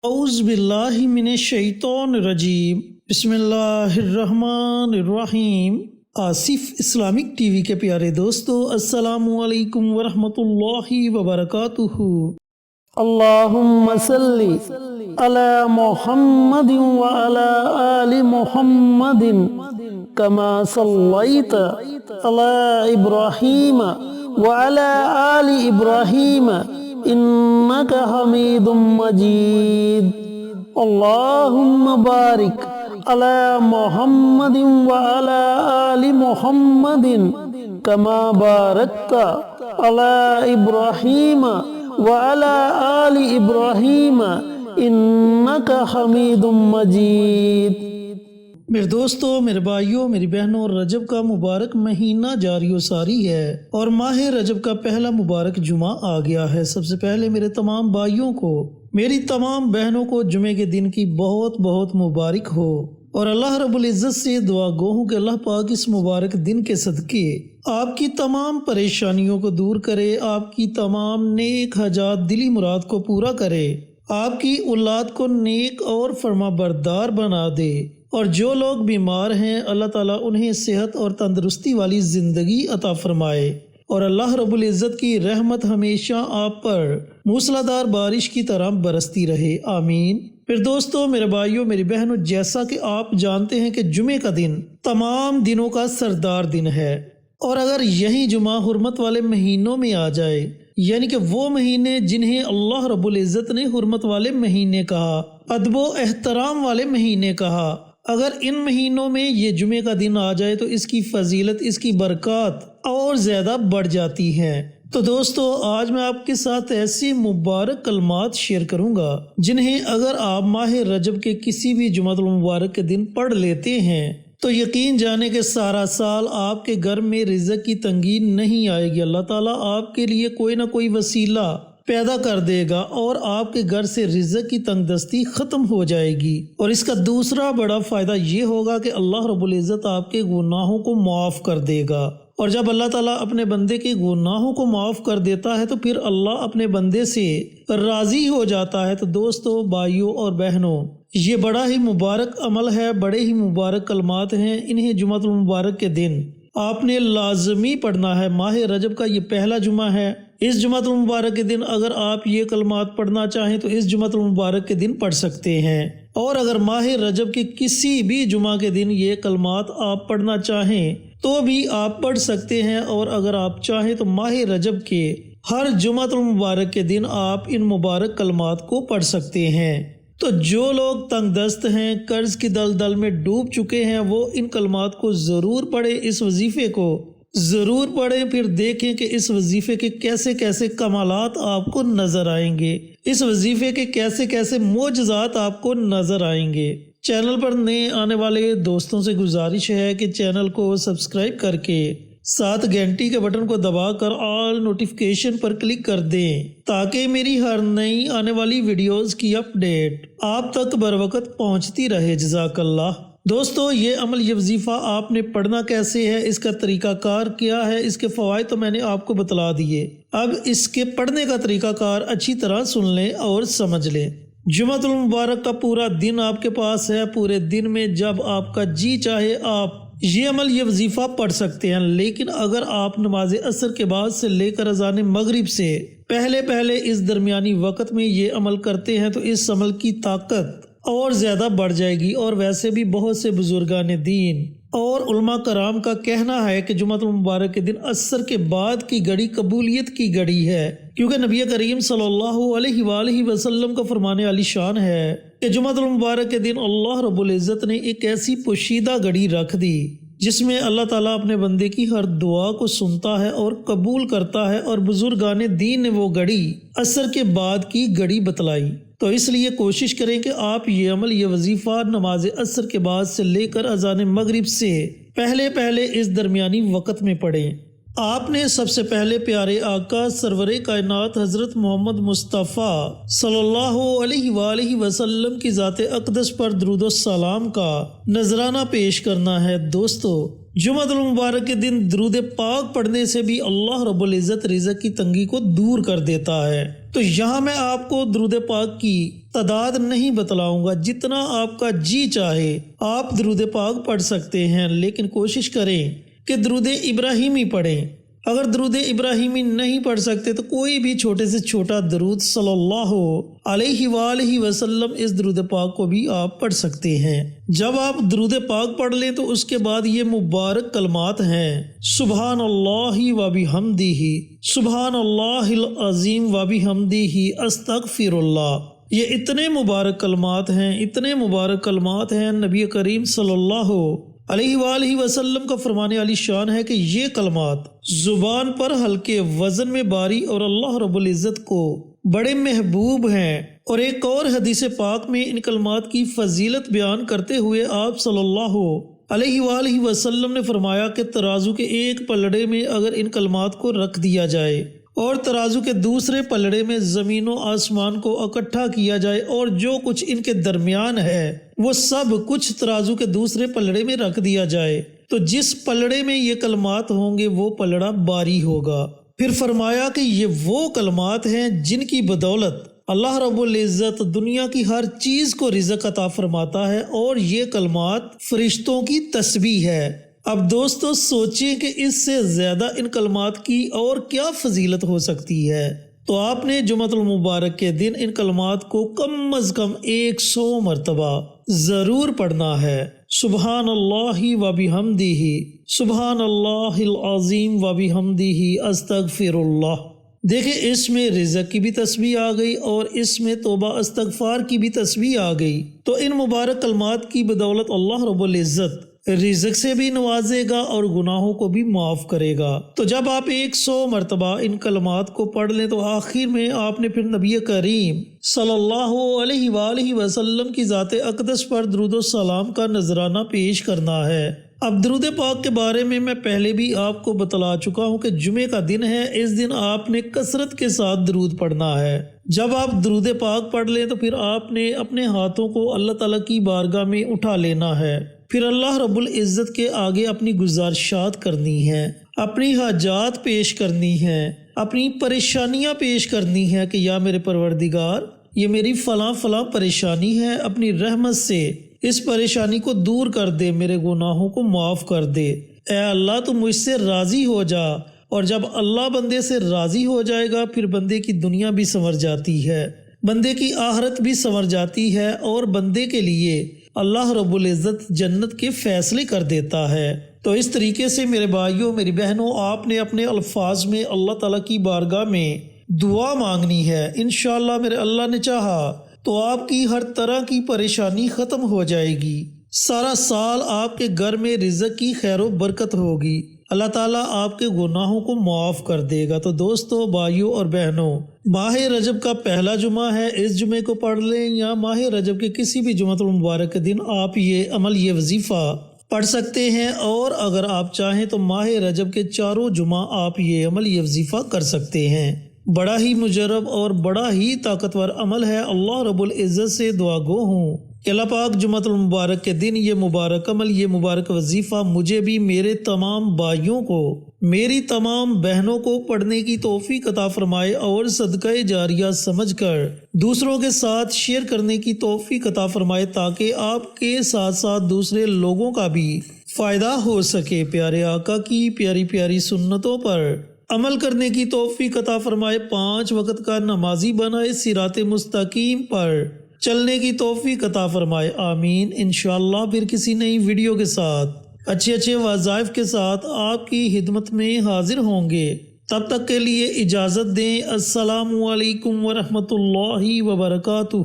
اعوذ باللہ من الشیطان الرجیم بسم اللہ الرحمن الرحیم۔ آصف اسلامک ٹی وی کے پیارے دوستو، السلام علیکم ورحمۃ اللہ وبرکاتہ۔ اللہم صلی علی محمد وعلی آل محمد کما صلیت علی ابراہیم وعلی آل ابراہیم انک حمید مجید۔ اللہم بارک علی محمد وعلی آل محمد کما بارکت علی ابراہیم وعلی آل ابراہیم انک حمید مجید۔ میرے دوستو، میرے بھائیوں، میری بہنوں، رجب کا مبارک مہینہ جاری و ساری ہے اور ماہ رجب کا پہلا مبارک جمعہ آ گیا ہے۔ سب سے پہلے میرے تمام بھائیوں کو، میری تمام بہنوں کو جمعے کے دن کی بہت بہت مبارک ہو، اور اللہ رب العزت سے دعا گو ہوں کہ اللہ پاک اس مبارک دن کے صدقے آپ کی تمام پریشانیوں کو دور کرے، آپ کی تمام نیک حاجات دلی مراد کو پورا کرے، آپ کی اولاد کو نیک اور فرما بردار بنا دے، اور جو لوگ بیمار ہیں اللہ تعالیٰ انہیں صحت اور تندرستی والی زندگی عطا فرمائے، اور اللہ رب العزت کی رحمت ہمیشہ آپ پر موسلادھار بارش کی طرح برستی رہے، آمین۔ پھر دوستو، میرے بھائیوں، میری بہنوں، جیسا کہ آپ جانتے ہیں کہ جمعے کا دن تمام دنوں کا سردار دن ہے، اور اگر یہی جمعہ حرمت والے مہینوں میں آ جائے، یعنی کہ وہ مہینے جنہیں اللہ رب العزت نے حرمت والے مہینے کہا، ادب و احترام والے مہینے کہا، اگر ان مہینوں میں یہ جمعے کا دن آ جائے تو اس کی فضیلت، اس کی برکات اور زیادہ بڑھ جاتی ہیں۔ تو دوستو، آج میں آپ کے ساتھ ایسی مبارک کلمات شیئر کروں گا جنہیں اگر آپ ماہ رجب کے کسی بھی جمعۃ المبارک کے دن پڑھ لیتے ہیں تو یقین جانے کہ سارا سال آپ کے گھر میں رزق کی تنگی نہیں آئے گی۔ اللہ تعالیٰ آپ کے لیے کوئی نہ کوئی وسیلہ پیدا کر دے گا اور آپ کے گھر سے رزق کی تنگ دستی ختم ہو جائے گی۔ اور اس کا دوسرا بڑا فائدہ یہ ہوگا کہ اللہ رب العزت آپ کے گناہوں کو معاف کر دے گا، اور جب اللہ تعالیٰ اپنے بندے کے گناہوں کو معاف کر دیتا ہے تو پھر اللہ اپنے بندے سے راضی ہو جاتا ہے۔ تو دوستو، بھائیوں اور بہنوں، یہ بڑا ہی مبارک عمل ہے، بڑے ہی مبارک کلمات ہیں، انہیں جمعۃ المبارک کے دن آپ نے لازمی پڑھنا ہے۔ ماہ رجب کا یہ پہلا جمعہ ہے، اس جمعۃ المبارک کے دن اگر آپ یہ کلمات پڑھنا چاہیں تو اس جمعۃ المبارک کے دن پڑھ سکتے ہیں، اور اگر ماہ رجب کے کسی بھی جمعہ کے دن یہ کلمات آپ پڑھنا چاہیں تو بھی آپ پڑھ سکتے ہیں، اور اگر آپ چاہیں تو ماہ رجب کے ہر جمعۃ المبارک کے دن آپ ان مبارک کلمات کو پڑھ سکتے ہیں۔ تو جو لوگ تنگ دست ہیں، قرض کی دلدل میں ڈوب چکے ہیں، وہ ان کلمات کو ضرور پڑھیں، اس وظیفے کو ضرور پڑھیں، پھر دیکھیں کہ اس وظیفے کے کیسے کیسے کمالات آپ کو نظر آئیں گے، اس وظیفے کے کیسے کیسے معجزات آپ کو نظر آئیں گے۔ چینل پر نئے آنے والے دوستوں سے گزارش ہے کہ چینل کو سبسکرائب کر کے ساتھ گھنٹی کے بٹن کو دبا کر آل نوٹیفیکیشن پر کلک کر دیں تاکہ میری ہر نئی آنے والی ویڈیوز کی اپڈیٹ آپ تک بروقت پہنچتی رہے۔ جزاک اللہ۔ دوستو، یہ عمل، یہ وظیفہ آپ نے پڑھنا کیسے ہے، اس کا طریقہ کار کیا ہے، اس کے فوائد تو میں نے آپ کو بتلا دیے، اب اس کے پڑھنے کا طریقہ کار اچھی طرح سن لیں اور سمجھ لیں۔ جمعۃ المبارک کا پورا دن آپ کے پاس ہے، پورے دن میں جب آپ کا جی چاہے آپ یہ عمل، یہ وظیفہ پڑھ سکتے ہیں، لیکن اگر آپ نماز عصر کے بعد سے لے کر اذان مغرب سے پہلے اس درمیانی وقت میں یہ عمل کرتے ہیں تو اس عمل کی طاقت اور زیادہ بڑھ جائے گی۔ اور ویسے بھی بہت سے بزرگان دین اور علماء کرام کا کہنا ہے کہ جمعۃ المبارک کے دن عصر کے بعد کی گھڑی قبولیت کی گھڑی ہے، کیونکہ نبی کریم صلی اللہ علیہ وآلہ وسلم کا فرمان عالی شان ہے کہ جمعۃ المبارک کے دن اللہ رب العزت نے ایک ایسی پوشیدہ گھڑی رکھ دی جس میں اللہ تعالیٰ اپنے بندے کی ہر دعا کو سنتا ہے اور قبول کرتا ہے، اور بزرگان دین نے وہ گھڑی عصر کے بعد کی گھڑی بتلائی۔ تو اس لیے کوشش کریں کہ آپ یہ عمل، یہ وظیفہ نماز عصر کے بعد سے لے کر اذان مغرب سے پہلے اس درمیانی وقت میں پڑھیں۔ آپ نے سب سے پہلے پیارے آقا سرور کائنات حضرت محمد مصطفیٰ صلی اللہ علیہ وآلہ وسلم کی ذات اقدس پر درود و سلام کا نذرانہ پیش کرنا ہے۔ دوستو، جمعۃ المبارک کے دن درود پاک پڑھنے سے بھی اللہ رب العزت رزق کی تنگی کو دور کر دیتا ہے۔ تو یہاں میں آپ کو درود پاک کی تعداد نہیں بتلاؤں گا، جتنا آپ کا جی چاہے آپ درود پاک پڑھ سکتے ہیں، لیکن کوشش کریں کہ درود ابراہیمی پڑھیں۔ اگر درود ابراہیمی نہیں پڑھ سکتے تو کوئی بھی چھوٹے سے چھوٹا درود صلی اللہ علیہ وآلہ وسلم اس درود پاک کو بھی آپ پڑھ سکتے ہیں۔ جب آپ درود پاک پڑھ لیں تو اس کے بعد یہ مبارک کلمات ہیں: سبحان اللہ و بحمدہ، سبحان اللہ العظیم و بحمدہ، استغفر اللہ۔ یہ اتنے مبارک کلمات ہیں، اتنے مبارک کلمات ہیں۔ نبی کریم صلی اللہ علیہ وآلہ وسلم کا فرمانے علی شان ہے کہ یہ کلمات زبان پر ہلکے، وزن میں بھاری اور اللہ رب العزت کو بڑے محبوب ہیں۔ اور ایک اور حدیث پاک میں ان کلمات کی فضیلت بیان کرتے ہوئے آپ صلی اللہ علیہ وآلہ وسلم نے فرمایا کہ ترازو کے ایک پلڑے میں اگر ان کلمات کو رکھ دیا جائے اور ترازو کے دوسرے پلڑے میں زمین و آسمان کو اکٹھا کیا جائے اور جو کچھ ان کے درمیان ہے وہ سب کچھ ترازو کے دوسرے پلڑے میں رکھ دیا جائے تو جس پلڑے میں یہ کلمات ہوں گے وہ پلڑا باری ہوگا۔ پھر فرمایا کہ یہ وہ کلمات ہیں جن کی بدولت اللہ رب العزت دنیا کی ہر چیز کو رزق عطا فرماتا ہے، اور یہ کلمات فرشتوں کی تسبیح ہے۔ اب دوستو سوچیں کہ اس سے زیادہ ان کلمات کی اور کیا فضیلت ہو سکتی ہے۔ تو آپ نے جمعۃ المبارک کے دن ان کلمات کو کم از کم 100 مرتبہ ضرور پڑھنا ہے۔ سبحان اللہ و بحمدہ، سبحان اللہ العظیم و بحمدہ، استغفر اللہ۔ دیکھیں اس میں رزق کی بھی تسبیح آ گئی اور اس میں توبہ استغفار کی بھی تسبیح آ گئی۔ تو ان مبارک کلمات کی بدولت اللہ رب العزت رزق سے بھی نوازے گا اور گناہوں کو بھی معاف کرے گا۔ تو جب آپ 100 مرتبہ ان کلمات کو پڑھ لیں تو آخر میں آپ نے پھر نبی کریم صلی اللہ علیہ وآلہ وسلم کی ذات اقدس پر درود و سلام کا نذرانہ پیش کرنا ہے۔ اب درود پاک کے بارے میں پہلے بھی آپ کو بتلا چکا ہوں کہ جمعے کا دن ہے، اس دن آپ نے کثرت کے ساتھ درود پڑھنا ہے۔ جب آپ درود پاک پڑھ لیں تو پھر آپ نے اپنے ہاتھوں کو اللہ تعالیٰ کی بارگاہ میں اٹھا لینا ہے، پھر اللہ رب العزت کے آگے اپنی گزارشات کرنی ہیں، اپنی حاجات پیش کرنی ہیں، اپنی پریشانیاں پیش کرنی ہیں کہ یا میرے پروردگار یہ میری فلاں فلاں پریشانی ہے، اپنی رحمت سے اس پریشانی کو دور کر دے، میرے گناہوں کو معاف کر دے۔ اے اللہ تو مجھ سے راضی ہو جا۔ اور جب اللہ بندے سے راضی ہو جائے گا پھر بندے کی دنیا بھی سنور جاتی ہے، بندے کی آخرت بھی سنور جاتی ہے، اور بندے کے لیے اللہ رب العزت جنت کے فیصلے کر دیتا ہے۔ تو اس طریقے سے میرے بھائیوں میری بہنوں آپ نے اپنے الفاظ میں اللہ تعالیٰ کی بارگاہ میں دعا مانگنی ہے۔ انشاءاللہ میرے اللہ نے چاہا تو آپ کی ہر طرح کی پریشانی ختم ہو جائے گی، سارا سال آپ کے گھر میں رزق کی خیر و برکت ہوگی، اللہ تعالیٰ آپ کے گناہوں کو معاف کر دے گا۔ تو دوستو بھائیوں اور بہنوں ماہ رجب کا پہلا جمعہ ہے، اس جمعے کو پڑھ لیں یا ماہ رجب کے کسی بھی جمعۃ المبارک کے دن آپ یہ عمل یہ وظیفہ پڑھ سکتے ہیں، اور اگر آپ چاہیں تو ماہ رجب کے چاروں جمعہ آپ یہ عمل یہ وظیفہ کر سکتے ہیں۔ بڑا ہی مجرب اور بڑا ہی طاقتور عمل ہے۔ اللہ رب العزت سے دعا گو ہوں کہ اللہ پاک جمعۃ المبارک کے دن یہ مبارک عمل یہ مبارک وظیفہ مجھے بھی میرے تمام بھائیوں کو میری تمام بہنوں کو پڑھنے کی توفیق عطا فرمائے، اور صدقہ جاریہ سمجھ کر دوسروں کے ساتھ شیئر کرنے کی توفیق عطا فرمائے، تاکہ آپ کے ساتھ ساتھ دوسرے لوگوں کا بھی فائدہ ہو سکے۔ پیارے آقا کی پیاری پیاری سنتوں پر عمل کرنے کی توفیق عطا فرمائے، 5 وقت کا نمازی بنائے، صراط مستقیم پر چلنے کی توفیق عطا فرمائے، آمین۔ انشاءاللہ پھر کسی نئی ویڈیو کے ساتھ اچھے وظائف کے ساتھ آپ کی خدمت میں حاضر ہوں گے، تب تک کے لیے اجازت دیں۔ السلام علیکم ورحمۃ اللہ وبرکاتہ۔